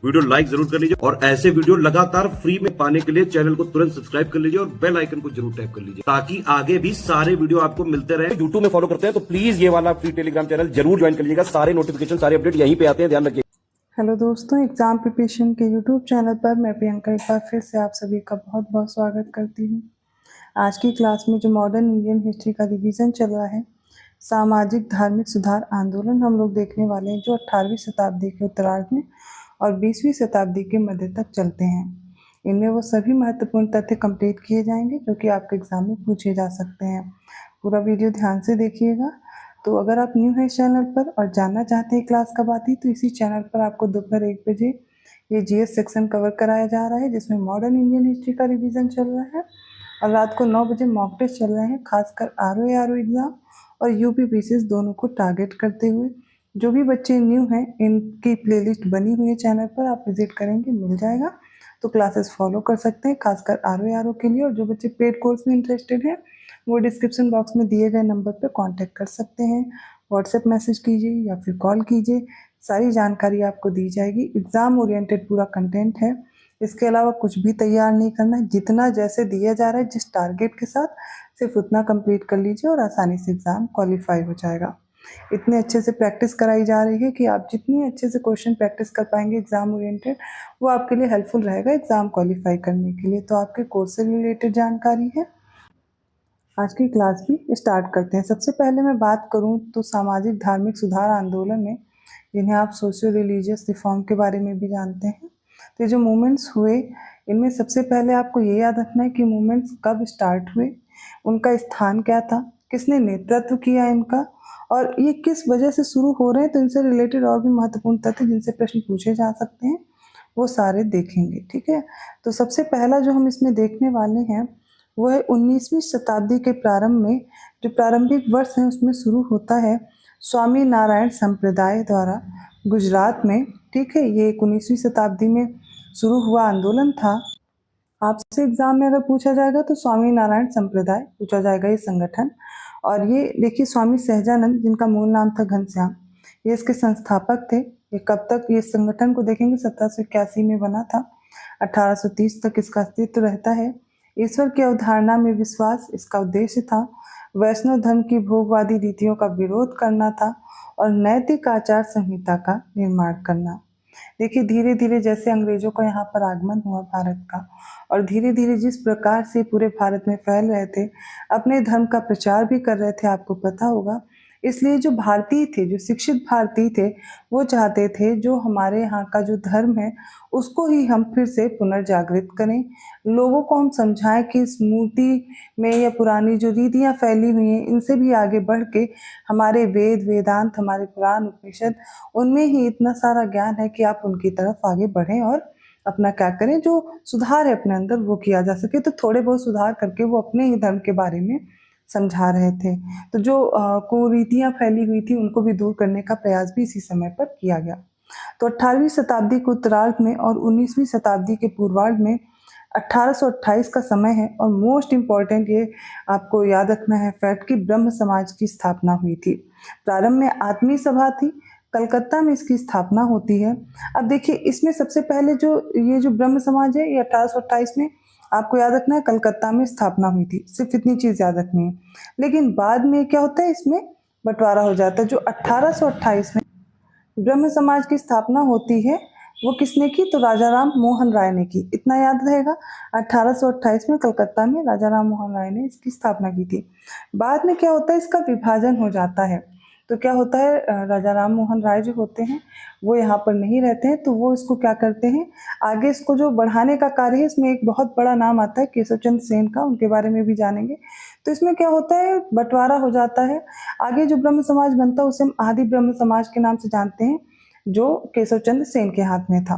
Video like जरूर कर लीजिए और ऐसे वीडियो लगातार फ्री में पाने के लिए चैनल को तुरंत सब्सक्राइब कर लीजिए और बेल आइकन को जरूर टैप कर लीजिए ताकि आगे भी सारे वीडियो आपको मिलते रहे। यूट्यूब में फॉलो करते हैं तो प्लीज ये वाला फ्री टेलीग्राम चैनल जरूर ज्वाइन कर लीजिएगा। सारे नोटिफिकेशन सारे अपडेट यहीं पे आते हैं, ध्यान रखिए। हेलो दोस्तों, एग्ज़ाम प्रिपरेशन के यूट्यूब चैनल पर मैं प्रियंका एक बार फिर से आप सभी का बहुत बहुत स्वागत करती हूँ। आज की क्लास में जो मॉडर्न इंडियन हिस्ट्री का रिवीजन चल रहा है, सामाजिक धार्मिक सुधार आंदोलन हम लोग देखने वाले हैं जो 18वीं शताब्दी के उत्तरार्ध में और 20वीं शताब्दी के मध्य तक चलते हैं। इनमें वो सभी महत्वपूर्ण तथ्य कंप्लीट किए जाएंगे जो कि आपके एग्जाम में पूछे जा सकते हैं। पूरा वीडियो ध्यान से देखिएगा। तो अगर आप न्यू हैं चैनल पर और जानना चाहते हैं क्लास कब आती है तो इसी चैनल पर आपको दोपहर 1 बजे ये जीएस सेक्शन कवर कराया जा रहा है जिसमें मॉडर्न इंडियन हिस्ट्री का रिवीजन चल रहा है और रात को 9 बजे मॉक टेस्ट चल रहे हैं, खासकर आरओ एग्जाम और यूपी पीसीएस दोनों को टारगेट करते हुए। जो भी बच्चे न्यू हैं इनकी प्लेलिस्ट बनी हुई है चैनल पर, आप विजिट करेंगे मिल जाएगा, तो क्लासेस फॉलो कर सकते हैं खासकर आरओ के लिए। और जो बच्चे पेड कोर्स में इंटरेस्टेड हैं वो डिस्क्रिप्शन बॉक्स में दिए गए नंबर पर कांटेक्ट कर सकते हैं, व्हाट्सएप मैसेज कीजिए या फिर कॉल कीजिए, सारी जानकारी आपको दी जाएगी। एग्ज़ाम ओरिएंटेड पूरा कंटेंट है, इसके अलावा कुछ भी तैयार नहीं करना है। जितना जैसे दिया जा रहा है जिस टारगेट के साथ सिर्फ उतना कंप्लीट कर लीजिए और आसानी से एग्ज़ाम क्वालिफाई हो जाएगा। इतने अच्छे से प्रैक्टिस कराई जा रही है कि आप जितनी अच्छे से क्वेश्चन प्रैक्टिस कर पाएंगे एग्ज़ाम ओरिएंटेड, वो आपके लिए हेल्पफुल रहेगा एग्ज़ाम क्वालिफाई करने के लिए। तो आपके कोर्स से रिलेटेड जानकारी है, आज की क्लास भी स्टार्ट करते हैं। सबसे पहले मैं बात करूं तो सामाजिक धार्मिक सुधार आंदोलन में, जिन्हें आप सोशियो रिलीजियस रिफॉर्म के बारे में भी जानते हैं, तो ये जो मूवमेंट्स हुए इनमें सबसे पहले आपको ये याद रखना है कि मूवमेंट्स कब स्टार्ट हुए, उनका स्थान क्या था, किसने नेतृत्व किया इनका और ये किस वजह से शुरू हो रहे हैं। तो इनसे रिलेटेड और भी महत्वपूर्ण तथ्य जिनसे प्रश्न पूछे जा सकते हैं वो सारे देखेंगे, ठीक है। तो सबसे पहला जो हम इसमें देखने वाले हैं वो है 19वीं शताब्दी के प्रारंभ में, जो प्रारंभिक वर्ष है उसमें शुरू होता है स्वामी नारायण संप्रदाय द्वारा गुजरात में, ठीक है। ये 19वीं शताब्दी में शुरू हुआ आंदोलन था। आपसे एग्जाम में अगर पूछा जाएगा तो स्वामी नारायण संप्रदाय पूछा जाएगा ये संगठन। और ये देखिए स्वामी सहजानंद, जिनका मूल नाम था घनश्याम, ये इसके संस्थापक थे। ये कब तक ये संगठन को देखेंगे 1781 में बना था, 1830 तक इसका अस्तित्व रहता है। ईश्वर की अवधारणा में विश्वास इसका उद्देश्य था, वैष्णव धर्म की भोगवादी रीतियों का विरोध करना था और नैतिक आचार संहिता का निर्माण करना। देखिए धीरे धीरे जैसे अंग्रेजों का यहाँ पर आगमन हुआ भारत का और धीरे धीरे जिस प्रकार से पूरे भारत में फैल रहे थे, अपने धर्म का प्रचार भी कर रहे थे, आपको पता होगा। इसलिए जो भारतीय थे, जो शिक्षित भारतीय थे, वो चाहते थे जो हमारे यहाँ का जो धर्म है उसको ही हम फिर से पुनर्जागृत करें, लोगों को हम समझाएं कि इस मूर्ति में या पुरानी जो रीतियाँ फैली हुई हैं इनसे भी आगे बढ़ के हमारे वेद वेदांत, हमारे पुराण उपनिषद, उनमें ही इतना सारा ज्ञान है कि आप उनकी तरफ आगे बढ़ें और अपना क्या करें, जो सुधार है अपने अंदर वो किया जा सके। तो थोड़े बहुत सुधार करके वो अपने ही धर्म के बारे में समझा रहे थे। तो जो कुरीतियाँ फैली हुई थी उनको भी दूर करने का प्रयास भी इसी समय पर किया गया। तो 18वीं शताब्दी के उत्तरार्ध में और 19वीं शताब्दी के पूर्वार्ध में 1828 का समय है और मोस्ट इम्पॉर्टेंट ये आपको याद रखना है फैक्ट कि ब्रह्म समाज की स्थापना हुई थी। प्रारंभ में आत्मीय सभा थी, कलकत्ता में इसकी स्थापना होती है। अब देखिए इसमें सबसे पहले जो ये जो ब्रह्म समाज है ये 1828 में, आपको याद रखना है कलकत्ता में स्थापना हुई थी, सिर्फ इतनी चीज याद रखनी है। लेकिन बाद में क्या होता है, इसमें बंटवारा हो जाता है। जो 1828 में ब्रह्म समाज की स्थापना होती है वो किसने की, तो राजा राम मोहन राय ने की, इतना याद रहेगा। 1828 में कलकत्ता में राजा राम मोहन राय ने इसकी स्थापना की थी। बाद में क्या होता है, इसका विभाजन हो जाता है। तो क्या होता है, राजा राम मोहन राय जो होते हैं वो यहाँ पर नहीं रहते हैं, तो वो इसको क्या करते हैं, आगे इसको जो बढ़ाने का कार्य है, इसमें एक बहुत बड़ा नाम आता है केशव चंद्र सेन का, उनके बारे में भी जानेंगे। तो इसमें क्या होता है, बंटवारा हो जाता है। आगे जो ब्रह्म समाज बनता है उसे हम आदि ब्रह्म समाज के नाम से जानते हैं, जो केशव चंद्र सेन के हाथ में था।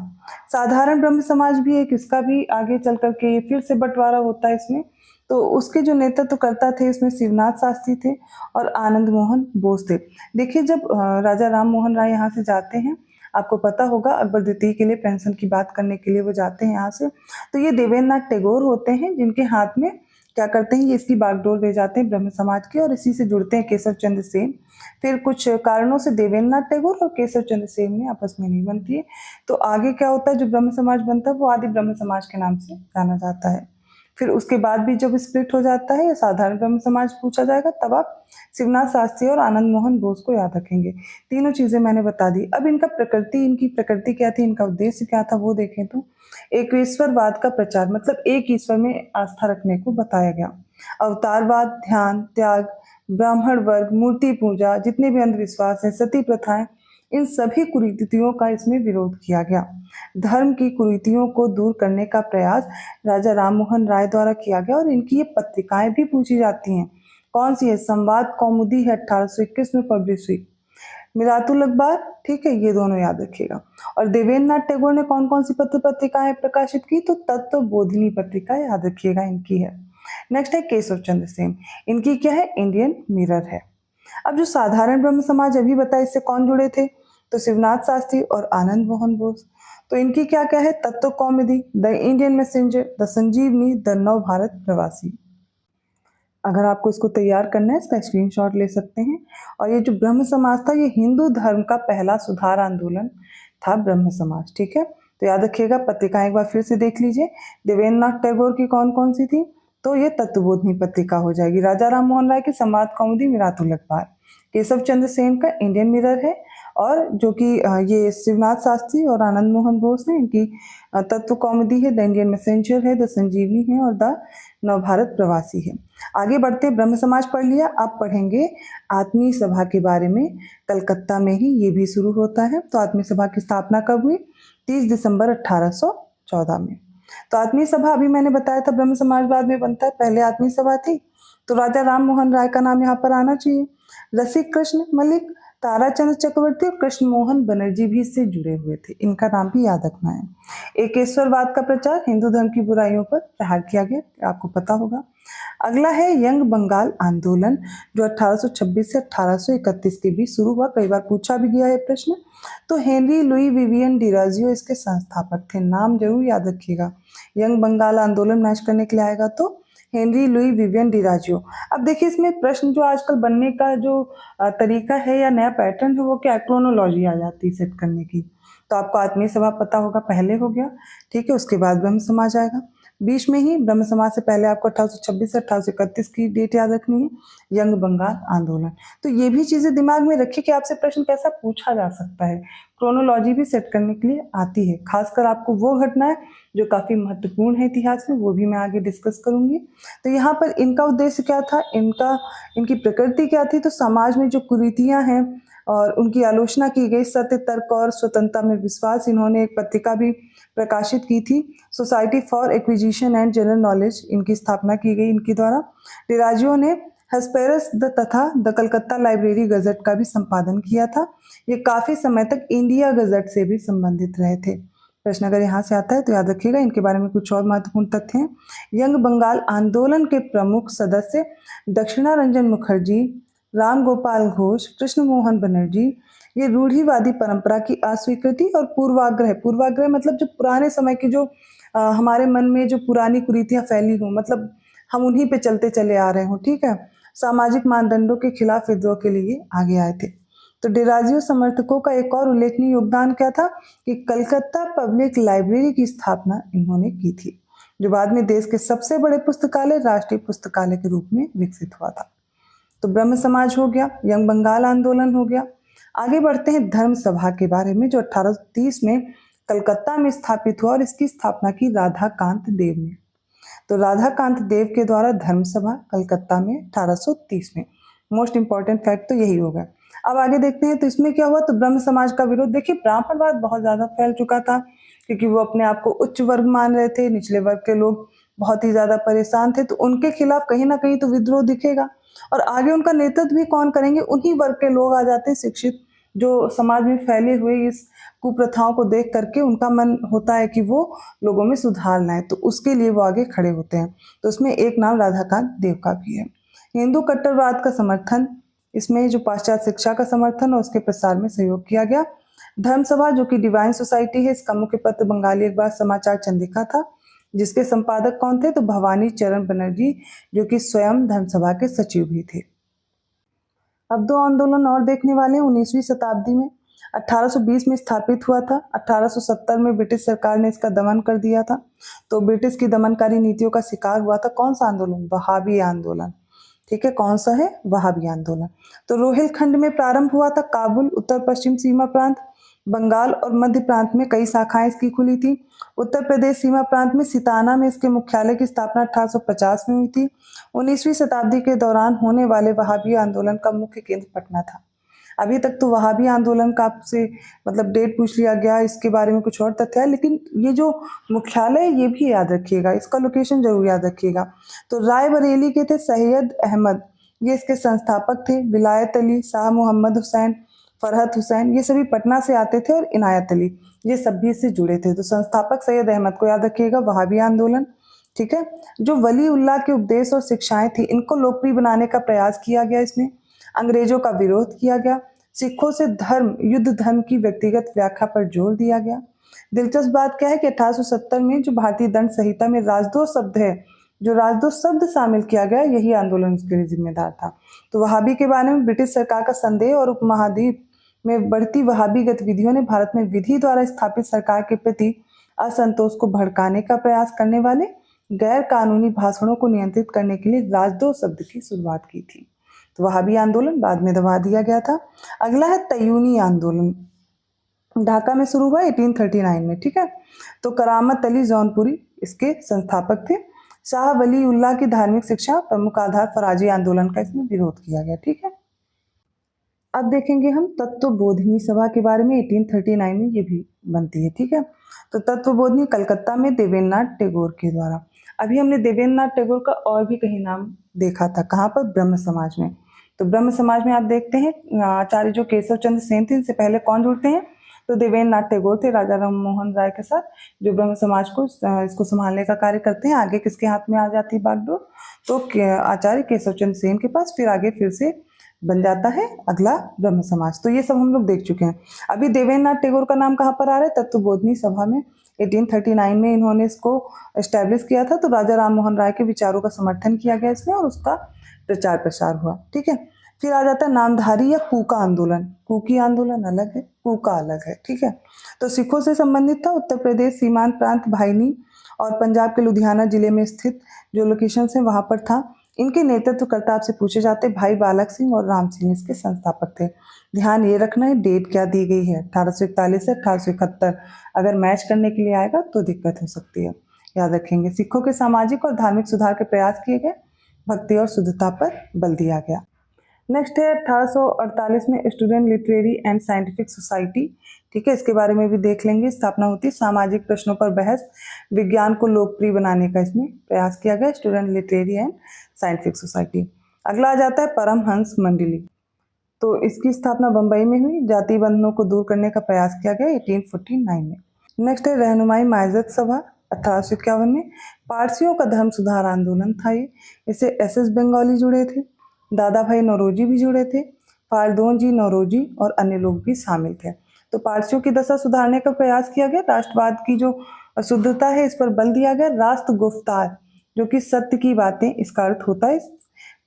साधारण ब्रह्म समाज भी एक, इसका भी आगे चल करके फिर से बंटवारा होता है इसमें। तो उसके जो नेतृत्व करता थे इसमें शिवनाथ शास्त्री थे और आनंद मोहन बोस थे। देखिए जब राजा राम मोहन राय यहाँ से जाते हैं, आपको पता होगा अकबर द्वितीय के लिए पेंशन की बात करने के लिए वो जाते हैं यहाँ से, तो ये देवेंद्र नाथ टैगोर होते हैं जिनके हाथ में क्या करते हैं, ये इसकी बागडोर ले जाते हैं ब्रह्म समाज की और इसी से जुड़ते हैं केशव चंद्र सेन। फिर कुछ कारणों से देवेंद्रनाथ टैगोर और केशव चंद्र सेन में आपस में नहीं बनती है, तो आगे क्या होता है, जो ब्रह्म समाज बनता है वो आदि ब्रह्म समाज के नाम से जाना जाता है। फिर उसके बाद भी जब स्प्लिट हो जाता है या साधारण ब्रह्म समाज पूछा जाएगा, तब आप शिवनाथ शास्त्री और आनंद मोहन बोस को याद रखेंगे। तीनों चीजें मैंने बता दी। अब इनकी प्रकृति क्या थी, इनका उद्देश्य क्या था, वो देखें तो एक ईश्वरवाद का प्रचार, मतलब एक ईश्वर में आस्था रखने को बताया गया। अवतारवाद, ध्यान, त्याग, ब्राह्मण वर्ग, मूर्ति पूजा, जितने भी अंधविश्वास है, सती प्रथाएं, इन सभी कुरीतियों का इसमें विरोध किया गया। धर्म की कुरीतियों को दूर करने का प्रयास राजा राम मोहन राय द्वारा किया गया और इनकी ये पत्रिकाएं भी पूछी जाती हैं। कौन सी है, संवाद कौमुदी है 1821 में पब्लिश हुई, मिरातुल अखबार, ठीक है, ये दोनों याद रखिएगा। और देवेंद्रनाथ टैगोर ने कौन कौन सी पत्र पत्रिकाएं प्रकाशित की, तो तत्व बोधिनी पत्रिका याद रखिएगा इनकी है। नेक्स्ट है केशव चंद्र सेन, इनकी क्या है, इंडियन मिरर है। अब जो साधारण ब्रह्म समाज अभी बताया, इससे कौन जुड़े थे, तो शिवनाथ शास्त्री और आनंद मोहन बोस। तो इनकी क्या क्या है, Tattva Kaumudi, the Indian Messenger, the Sanjivani, the Nav Bharat प्रवासी। अगर आपको इसको तैयार करना है, इसका स्क्रीनशॉट ले सकते हैं। और ये जो ब्रह्म समाज था, ये हिंदू धर्म का पहला सुधार आंदोलन था, ब्रह्म समाज, ठीक है। तो याद रखिएगा, पत्रिकाएं एक बार फिर से देख लीजिए। देवेंद्रनाथ टैगोर की कौन कौन सी थी, तो ये तत्वबोधिनी पत्रिका हो जाएगी। राजा राम मोहन राय की संवाद कौमुदी, मिरातुल अखबार। केशव चंद्र सेन का इंडियन मिरर है, और जो कि ये शिवनाथ शास्त्री और आनंद मोहन बोस ने, इनकी तत्व कौमुदी है, द इंडियन मैसेंजर है, द संजीवनी है, और द नव भारत प्रवासी है। आगे बढ़ते, ब्रह्म समाज पढ़ लिया, अब पढ़ेंगे आत्मीय सभा के बारे में। कलकत्ता में ही ये भी शुरू होता है। तो आत्मीय सभा की स्थापना कब हुई, 30 दिसंबर 1814 में। तो आत्मीय सभा अभी मैंने बताया था ब्रह्म समाजवाद में बनता है, पहले आत्मीय सभा थी। तो राजा राम मोहन राय का नाम यहाँ पर आना चाहिए। रसिक कृष्ण मलिक, ताराचंद्र चक्रवर्ती और कृष्ण मोहन बनर्जी भी इससे जुड़े हुए थे, इनका नाम भी याद रखना है। एकेश्वरवाद का प्रचार, हिंदू धर्म की बुराइयों पर प्रहार किया गया, आपको पता होगा। अगला है यंग बंगाल आंदोलन, जो 1826 से 1831 के बीच शुरू हुआ। कई बार पूछा भी गया है प्रश्न। तो हेनरी लुई विवियन डिराजियो इसके संस्थापक थे, नाम जरूर याद रखिएगा। यंग बंगाल आंदोलन मैच करने के लिए आएगा तो हेनरी लुई विवियन डिराजियो। अब देखिए, इसमें प्रश्न जो आजकल बनने का जो तरीका है या नया पैटर्न है, वो क्या, क्रोनोलॉजी आ जाती है सेट करने की। तो आपको आत्मीय सभा पता होगा, पहले हो गया, ठीक है। उसके बाद ब्रह्म समाज आएगा, बीच में ही ब्रह्म समाज से पहले आपको 1826 से 1831 की डेट याद रखनी है, यंग बंगाल आंदोलन। तो ये भी चीजें दिमाग में रखिए कि आपसे प्रश्न कैसा पूछा जा सकता है। क्रोनोलॉजी भी सेट करने के लिए आती है, खासकर आपको वो घटनाएं जो काफी महत्वपूर्ण है इतिहास में, वो भी मैं आगे डिस्कस करूंगी। तो यहाँ पर इनका उद्देश्य क्या था, इनकी प्रकृति क्या थी, तो समाज में जो कुरीतियां हैं और उनकी आलोचना की गई। सत्य, तर्क और स्वतंत्रता में विश्वास, इन्होंने एक पत्रिका भी प्रकाशित की थी, society for acquisition and general knowledge, इनकी स्थापना की गई इनके द्वारा। डिराजियो ने हेस्पेरस तथा द कलकत्ता लाइब्रेरी गजट का भी संपादन किया था। ये काफी समय तक इंडिया गजट से भी संबंधित रहे थे। प्रश्न अगर यहाँ से आता है तो याद रखिएगा, इनके बारे में कुछ और महत्वपूर्ण तथ्य हैं। यंग बंगाल आंदोलन के प्रमुख सदस्य दक्षिणारंजन मुखर्जी, राम गोपाल घोष, कृष्ण मोहन बनर्जी। ये रूढ़िवादी परंपरा की अस्वीकृति और पूर्वाग्रह मतलब जो पुराने समय की जो हमारे मन में जो पुरानी कुरीतियां फैली हों, मतलब हम उन्हीं पे चलते चले आ रहे हों, ठीक है, सामाजिक मानदंडों के खिलाफ विद्रोह के लिए आगे आए थे। तो डिराजियो समर्थकों का एक और उल्लेखनीय योगदान क्या था कि कलकत्ता पब्लिक लाइब्रेरी की स्थापना इन्होंने की थी, जो बाद में देश के सबसे बड़े पुस्तकालय, राष्ट्रीय पुस्तकालय के रूप में विकसित हुआ था। तो ब्रह्म समाज हो गया, यंग बंगाल आंदोलन हो गया। आगे बढ़ते हैं धर्म सभा के बारे में, जो 1830 में कलकत्ता में स्थापित हुआ और इसकी स्थापना की राधाकांत देव ने। तो राधाकांत देव के द्वारा धर्म सभा कलकत्ता में 1830 में। मोस्ट इंपॉर्टेंट फैक्ट तो यही होगा। अब आगे देखते हैं, तो इसमें क्या हुआ, तो ब्रह्म समाज का विरोध। देखिए, ब्राह्मणवाद बहुत ज्यादा फैल चुका था, क्योंकि वो अपने आप को उच्च वर्ग मान रहे थे, निचले वर्ग के लोग बहुत ही ज्यादा परेशान थे, तो उनके खिलाफ कहीं ना कहीं तो विद्रोह दिखेगा। और आगे उनका नेतृत्व भी कौन करेंगे, उन्हीं वर्ग के लोग आ जाते हैं, शिक्षित, जो समाज में फैले हुए इस कुप्रथाओं को देख करके उनका मन होता है कि वो लोगों में सुधार लाए, तो उसके लिए वो आगे खड़े होते हैं। तो उसमें एक नाम राधाकांत देव का भी है। हिंदू कट्टरवाद का समर्थन, इसमें जो पाश्चात्य शिक्षा का समर्थन और उसके प्रसार में सहयोग किया गया। धर्म सभा, जो कि डिवाइन सोसाइटी है, इसका मुख्य पत्र बंगाली अखबार समाचार चंदिका था। जिसके संपादक कौन थे? तो भवानी चरण बनर्जी, जो कि स्वयं धर्मसभा के सचिव भी थे। अब दो आंदोलन और देखने वाले हैं 19वीं शताब्दी में। 1820 में स्थापित हुआ था। 1870 में ब्रिटिश सरकार ने इसका दमन कर दिया था। तो ब्रिटिश की दमनकारी नीतियों का शिकार हुआ था कौन सा आंदोलन? वहाबी आंदोलन। ठीक है, कौन सा है? वहाबी आंदोलन। तो रोहिलखंड में प्रारंभ हुआ था। काबुल, उत्तर पश्चिम सीमा प्रांत, बंगाल और मध्य प्रांत में कई शाखाएं इसकी खुली थी। उत्तर प्रदेश सीमा प्रांत में सिताना में इसके मुख्यालय की स्थापना 1850 में हुई थी। 19वीं शताब्दी के दौरान होने वाले वहाबी आंदोलन का मुख्य केंद्र पटना था। अभी तक तो वहाबी आंदोलन का आपसे मतलब डेट पूछ लिया गया, इसके बारे में कुछ और तथ्य है, लेकिन ये जो मुख्यालय है ये भी याद रखिएगा, इसका लोकेशन जरूर याद रखिएगा। तो रायबरेली के थे सैयद अहमद, ये इसके संस्थापक थे। विलायत अली, शाह मोहम्मद हुसैन, फरहत हुसैन, ये सभी पटना से आते थे, और इनायत अली, ये सब भी इससे जुड़े थे। तो संस्थापक सैयद अहमद को याद रखिएगा, वहाबी आंदोलन। ठीक है, जो वली उल्लाह के उपदेश और शिक्षाएं थी, इनको लोकप्रिय बनाने का प्रयास किया गया। इसमें अंग्रेजों का विरोध किया गया। सिखों से धर्म, युद्ध धर्म की व्यक्तिगत व्याख्या पर जोर दिया गया। दिलचस्प बात क्या है कि 1870 में जो भारतीय दंड संहिता में राजद्रोह शब्द है, जो राजद्रोह शब्द शामिल किया गया, यही आंदोलन उसके लिए जिम्मेदार था। तो वहाबी के बारे में ब्रिटिश सरकार का संदेह और उपमहाद्वीप में बढ़ती वहाबी गतिविधियों ने भारत में विधि द्वारा स्थापित सरकार के प्रति असंतोष को भड़काने का प्रयास करने वाले गैर कानूनी भाषणों को नियंत्रित करने के लिए राजद्रोह शब्द की शुरुआत की थी। तो वहाबी आंदोलन बाद में दबा दिया गया था। अगला है तयूनी आंदोलन, ढाका में शुरू हुआ 1839 में। ठीक है, तो करामत अली जौनपुरी इसके संस्थापक थे। शाह वली उल्लाह की धार्मिक शिक्षा प्रमुख आधार फराजी आंदोलन का इसमें विरोध किया गया। ठीक है, अब देखेंगे हम तत्वबोधिनी सभा के बारे में। 1839 में ये भी बनती है। ठीक है, तो तत्वबोधिनी कलकत्ता में देवेंद्रनाथ टैगोर के द्वारा। अभी हमने देवेंद्रनाथ टैगोर का और भी कहीं नाम देखा था, कहाँ पर? ब्रह्म समाज में। तो ब्रह्म समाज में आप देखते हैं आचार्य जो केशव चंद्र सेन थे, इनसे पहले कौन जुड़ते हैं? तो देवेंद्रनाथ टैगोर थे, राजा राम मोहन राय के साथ, जो ब्रह्म समाज को इसको संभालने का कार्य करते हैं। आगे किसके हाथ में आ जाती है बागडोर? तो आचार्य केशव चंद्र सेन के पास। फिर आगे फिर से बन जाता है अगला ब्रह्म समाज। तो ये सब हम लोग देख चुके हैं। अभी देवेंद्रनाथ टैगोर का नाम कहाँ पर आ रहा है? तत्वबोधिनी सभा में 1839 में इन्होंने इसको एस्टैब्लिश किया था। तो राजा राम मोहन राय के विचारों का समर्थन किया गया इसमें, और उसका प्रचार प्रसार हुआ। ठीक है, फिर आ जाता है नामधारी या कूका आंदोलन। कूकी आंदोलन अलग है, कूका अलग है। ठीक है, तो सिखों से संबंधित था। उत्तर प्रदेश सीमांत प्रांत भाईनी और पंजाब के लुधियाना जिले में स्थित जो लोकेशन है वहां पर था। इनके नेतृत्वकर्ता आपसे पूछे जाते भाई बालक सिंह और राम सिंह इसके संस्थापक थे। ध्यान ये रखना है डेट क्या दी गई है, 1841 से 1871। अगर मैच करने के लिए आएगा तो दिक्कत हो सकती है, याद रखेंगे। सिखों के सामाजिक और धार्मिक सुधार के प्रयास किए गए, भक्ति और शुद्धता पर बल दिया गया। नेक्स्ट है 1848 में student literary and scientific society. ठीक है, इसके बारे में भी देख लेंगे। स्थापना होती है सामाजिक प्रश्नों पर बहस, विज्ञान को लोकप्रिय बनाने का इसमें प्रयास किया गया, student literary and scientific society. अगला आ जाता है परमहंस मंडली। तो इसकी स्थापना बंबई में हुई, जाति बंधनों को दूर करने का प्रयास किया गया 1849 में। नेक्स्ट है रहनुमाई माइजत सभा 1851 में। पारसियों का धर्म सुधार आंदोलन था ये। इससे एस बंगाली जुड़े थे, दादा भाई नौरोजी भी जुड़े थे, फारदोन जी नौरोजी और अन्य लोग भी शामिल थे। तो पारसियों की दशा सुधारने का प्रयास किया गया। राष्ट्रवाद की जो शुद्धता है इस पर बल दिया गया। राष्ट्र गुफ्तार, जो कि सत्य की बातें, इसका अर्थ होता है, इस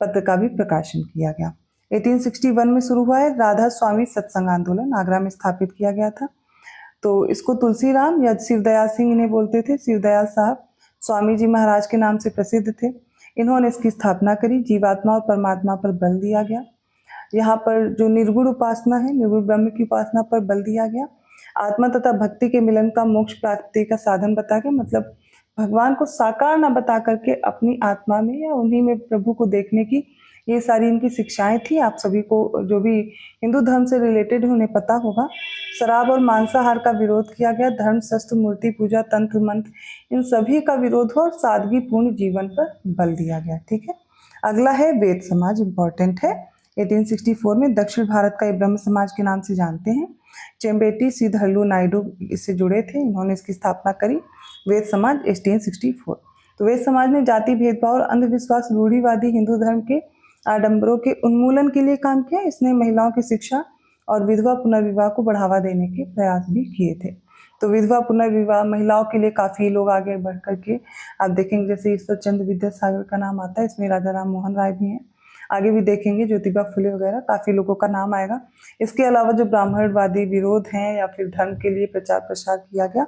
पत्र का भी प्रकाशन किया गया। 1861 में शुरू हुआ है राधा स्वामी सत्संग आंदोलन, आगरा में स्थापित किया गया था। तो इसको तुलसीराम या शिवदयाल सिंह इन्हें बोलते थे। शिवदयाल साहब स्वामी जी महाराज के नाम से प्रसिद्ध थे। इन्होंने इसकी स्थापना करी। जीवात्मा और परमात्मा पर बल दिया गया। यहाँ पर जो निर्गुण उपासना है, निर्गुण ब्रह्म की उपासना पर बल दिया गया। आत्मा तथा भक्ति के मिलन का मोक्ष प्राप्ति का साधन बता के, मतलब भगवान को साकार न बता करके अपनी आत्मा में या उन्हीं में प्रभु को देखने की, ये सारी इनकी शिक्षाएं थी। आप सभी को जो भी हिंदू धर्म से रिलेटेड उन्हें पता होगा। शराब और मांसाहार का विरोध किया गया। धर्म, शस्त्र, मूर्ति पूजा, तंत्र मंत्र, इन सभी का विरोध हो और सादगी पूर्ण जीवन पर बल दिया गया। ठीक है, अगला है वेद समाज, इंपॉर्टेंट है। 1864 में दक्षिण भारत का ये ब्रह्म समाज के नाम से जानते हैं। चेम्बेटी श्रीधरलू नायडू इससे जुड़े थे, इन्होंने इसकी स्थापना करी। वेद समाज 1864। तो वेद समाज ने जाति भेदभाव और अंधविश्वास, रूढ़िवादी हिंदू धर्म के आडंबरों के उन्मूलन के लिए काम किया। इसने महिलाओं की शिक्षा और विधवा पुनर्विवाह को बढ़ावा देने के प्रयास भी किए थे। तो विधवा पुनर्विवाह महिलाओं के लिए काफ़ी लोग आगे बढ़ करके आप देखेंगे, जैसे ईश्वर चंद्र विद्यासागर का नाम आता है, इसमें राजा राम मोहन राय भी हैं। आगे भी देखेंगे ज्योतिबा फुले वगैरह काफ़ी लोगों का नाम आएगा। इसके अलावा जो ब्राह्मणवादी विरोध हैं या फिर धर्म के लिए प्रचार प्रसार किया गया,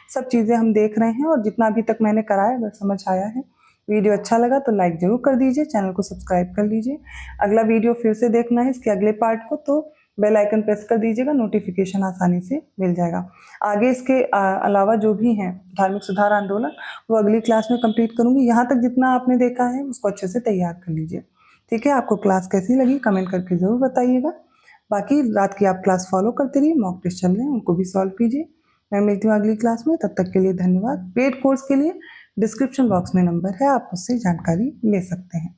सब चीज़ें हम देख रहे हैं। और जितना अभी तक मैंने कराया अगर समझ आया है, वीडियो अच्छा लगा तो लाइक ज़रूर कर दीजिए, चैनल को सब्सक्राइब कर लीजिए। अगला वीडियो फिर से देखना है इसके अगले पार्ट को तो बेल आइकन प्रेस कर दीजिएगा, नोटिफिकेशन आसानी से मिल जाएगा। आगे इसके अलावा जो भी हैं धार्मिक सुधार आंदोलन, वो अगली क्लास में कंप्लीट करूँगी। यहाँ तक जितना आपने देखा है उसको अच्छे से तैयार कर लीजिए, ठीक है। आपको क्लास कैसी लगी कमेंट करके ज़रूर बताइएगा। बाकी रात की आप क्लास फॉलो करते रहिए, मॉक टेस्ट चल रहे हैं उनको भी सॉल्व कीजिए। मैं मिलती हूँ अगली क्लास में, तब तक के लिए धन्यवाद। पेड कोर्स के लिए डिस्क्रिप्शन बॉक्स में नंबर है, आप उससे जानकारी ले सकते हैं।